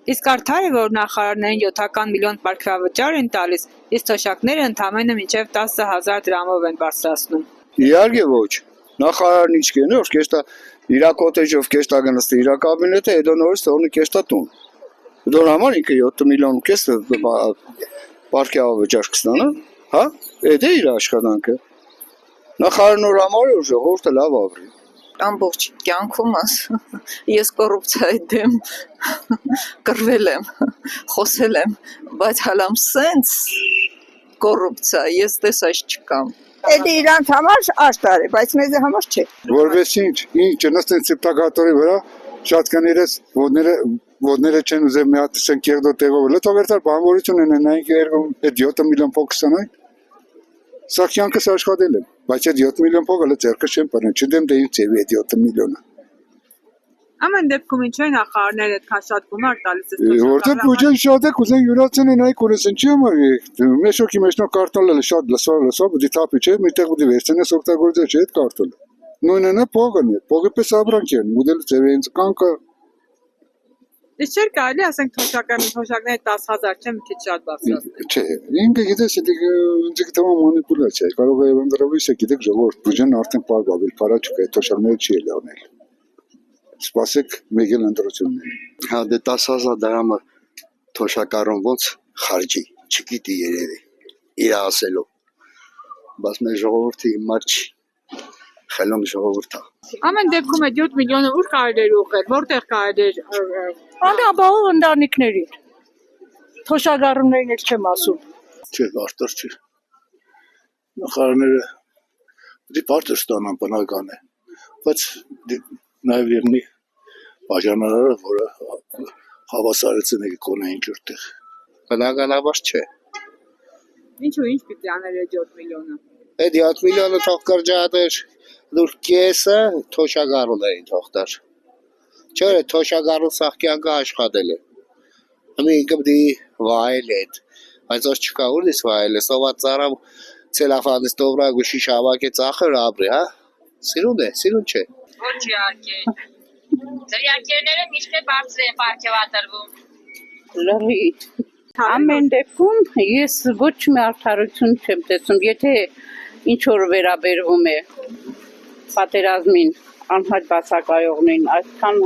Իսկ արդար է, որ նախարարներին 7 միլիոն պարգևավճար են տալիս, իսկ թոշակները ընդամենը մինչև 10,000 դրամով են բարձրացնում։ Իհարկե ոչ։ Նախարարն ինչ կենի, որ կեստա իր կոտեջով կեստա գնստի իր կաբինետը, հետո նորից թողնի կեստա տուն։ Դոր համար ինքը 7 միլիոն կես պարգևավճար կստանա, հա? Այդ է իր աշխատանքը։ Նախարարն որ համար է ժողովուրդը լավ ապրի։ Ամբողջ կյանքումս ես կոռուպցիայի դեմ կռվել եմ, խոսել եմ, բայց հալամ սենց կոռուպցիա ես տեսած չկամ։ Այդ իրանց համար աշտար է, բայց մեզ համար չէ։ Որպես ինչ նստեն սեպտակատորի վրա, շատ կներես ոտները չեն ուզել մի հատ սեն կեղդո տեղով, լտովերտար բանվորություն են նայինք այդ 7 միլիոն փոք կստանային։ Սա կյանքս աշխատել եմ, բայց այդ 7 միլիոն փոքը լը ձեռքը չեմ բռնել, չդեմ դե ինձ էվի այդ 7 միլիոնը։ Ամեն դեպքում ինչու են նախարարները այդքան շատ գումար տալիս Որտեղ բյուջեն շատ է, կուզեն յուրացնեն այ կորեսեն չի համար։ Մեզ շոկի մեջ նո կարտոլը շատ լսող, դի թափի չէ, միտեղ ու դի վերցնես օգտագործել չէ այդ կարտոլը։ Նույնն է փողն է, փողի պես ապրանք են, ուդել ձևի ինձ կանկը։ Իսկ չէր կարելի ասենք թոշակները 10,000 չէ, մի քիչ շատ բարձրացնել։ Չէ, ինքը գիտես, ինձ գտնում մանիպուլյացիա է, կարող է ընդրովից է գիտեք ժողովուրդ բյուջեն արդեն պարբավել, փարա չկա, այդ թոշակները չի լավնել։ Սպասեք մեկ էլ ընտրությունն։ Հա դե 10,000 դրամը թոշակառուն ոնց խարժի, չգիտի երևի, իր ասելով։ Բայց մեր ժողովուրդը հիմար չի։ Խելոն ժողովուրդ է։ Ամեն դեպքում այդ 7 միլիոնը ուր կարելի էր ուղղել, որտեղ կարելի էր Անաբաղ ընտանիքների։ Թոշակառուներին էլ չեմ ասում։ Չէ, արտար չի։ Նախարարները դի բարձր ստանան բնական է, բայց նաև եղնի բաժանարարը, որը հավասարեցին է կոնե ինչ-որտեղ։ Բնականաբար չէ։ ինչու ինչ պիտի աներ այդ 7 միլիոնը։ Այդ 7 միլիոնը թող կրճատեր, դուր կեսը թոշակառուն էին թողտար։ Չէ, թոշակառուն սաղ կյանքը աշխատել է։ Ամի ինքը պիտի վայել այդ, բայց ոս չկա ուր դիս վայել է, սոված ծարավ ցելոֆանից տովրակ ու շիշ հավաք է ծախր ապրի, հա։ Սիրուն է, սիրուն չէ։ Ոչ իհարկե։ Ձրիակերները միշտ է բարձր են պարգևատրվում։ Լրիվ։ Ամեն դեպքում ես ոչ մի արդարություն չեմ տեսնում, եթե ինչ որ վերաբերվում է պատերազմին, անհայտ բացակայողներին, այդքան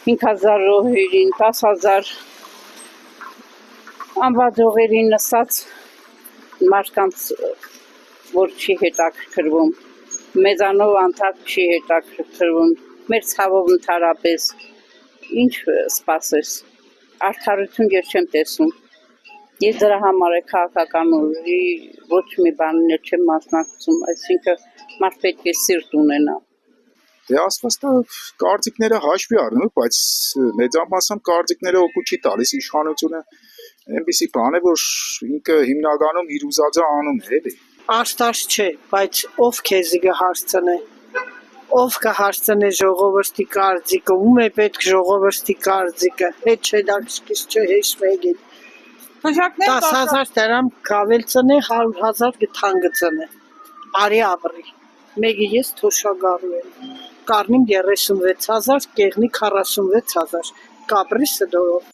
5,000 ռոհերին, 10,000 անվաձողերին նստած մարդկանց, որ չի հետաքրքրվում, մեզանով անդադ չի հետաքրքրվում, մեր ցավով ընդհանրապես ինչ սպասես, արդարություն ես չեմ տեսնում, ես դրա համար է քաղաքական ուժի ոչ մի բանին չեմ մասնակցում, այսինքն մարդ պետք է սիրտ ունենա։ Դե ասվածը կարծիքները հաշվի առնում, բայց մեծամասամբ կարծիքները օգուտ չի տալիս իշխանությունը այնպիսի բան է, որ ինքը հիմնականում իր ուզածը անում է, էլի։ Աշտար չէ, բայց ով քեզի կհարցնե։ Ով կհարցնե ժողովրդի կարծիքը, ում է պետք ժողովրդի կարծիքը։ Հետ չէ դա չէ հեշվեգի։ 10,000 դրամ գավել ծնե, 100,000 գթան գծնե։ Արի ապրի։ Մեկը ես թոշակառու եմ։ Կարնիմ 36,000, կեղնի 46,000, կապրի սդորով։